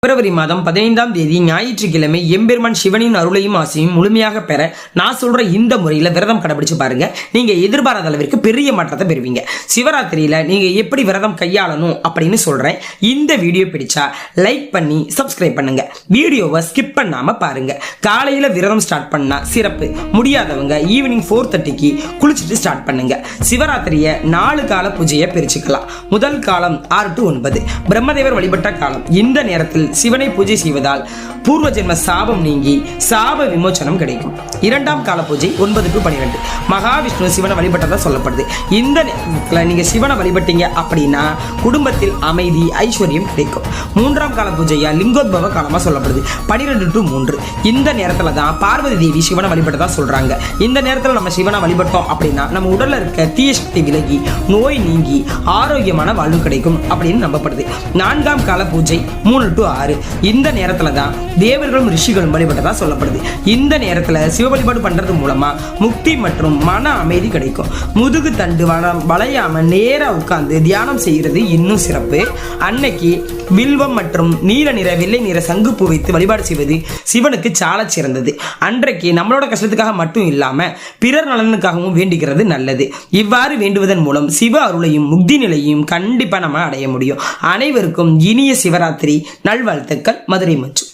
பிப்ரவரி மாதம் 15ஆம் தேதி ஞாயிற்றுக்கிழமை எம்பெருமான் சிவனின் அருளையும் ஆசையும் முழுமையாக பெற நான் சொல்ற இந்த முறையில் விரதம் கடைபிடிச்சு பாருங்க. நீங்க எதிர்பாராத அளவிற்கு பெரிய மாற்றத்தை பெறுவீங்க. சிவராத்திரியில நீங்க எப்படி விரதம் கையாளணும் அப்படின்னு சொல்றேன். இந்த வீடியோ பிடிச்சா லைக் பண்ணி சப்ஸ்கிரைப் பண்ணுங்க. வீடியோவை ஸ்கிப் பண்ணாம பாருங்க. காலையில விரதம் ஸ்டார்ட் பண்ணா சிறப்பு. முடியாதவங்க ஈவினிங் 4:30க்கு குளிச்சுட்டு ஸ்டார்ட் பண்ணுங்க. சிவராத்திரிய 4 கால பூஜையை பிரிச்சுக்கலாம். முதல் காலம் 6 to 9 பிரம்மதேவர் வழிபட்ட காலம். இந்த நேரத்தில் சிவனை பூஜை செய்வதால் பூர்வ ஜென்ம சாபம் நீங்கி சாப விமோச்சனம் கிடைக்கும். 2ஆம் கால பூஜை 9 to 12 மகாவிஷ்ணு சிவனை வழிபட்டதா சொல்லப்படுது. இந்த நேரத்தில் நீங்க சிவனை வழிபட்டீங்க அப்படின்னா குடும்பத்தில் அமைதி ஐஸ்வர்யம் கிடைக்கும். 3ஆம் கால பூஜையா லிங்கோத்பவ காலமா சொல்லப்படுது. 12 to 3 இந்த நேரத்துல தான் பார்வதி தேவி சிவனை வழிபட்டதா சொல்றாங்க. இந்த நேரத்தில் நம்ம சிவனை வழிபட்டோம் அப்படின்னா நம்ம உடல்ல இருக்க தீய சக்தி விலகி நோய் நீங்கி ஆரோக்கியமான வாழ்வு கிடைக்கும் அப்படின்னு நம்பப்படுது. 4ஆம் கால பூஜை 3 to 6 இந்த நேரத்துல தான் தேவர்களும் ரிஷிகளும் வழிபட்டதா சொல்லப்படுது. இந்த நேரத்துல சிவ வழிபாடு பண்றது மூலமா முக்தி மற்றும் மன அமைதி கிடைக்கும். முதுகு தண்டு வளையாம நேரா உட்கார்ந்து தியானம் செய்யறது இன்னும் சிறப்பு. அன்னைக்கு வில்வம் மற்றும் நீல நிற வெள்ளை நிற சங்குப்பூ வைத்து வழிபாடு செய்வது சிவனுக்கு சால சிறந்தது. அன்றைக்கு நம்மளோட கஷ்டத்துக்காக மட்டும் இல்லாம பிறர் நலனுக்காகவும் வேண்டிக்கிறது நல்லது. இவ்வாறு வேண்டுவதன் மூலம் சிவ அருளையும் முக்தி நிலையும் கண்டிப்பா நம்ம அடைய முடியும். அனைவருக்கும் இனிய சிவராத்திரி நல்வாழ்த்துக்கள். மதுரை மச்சு.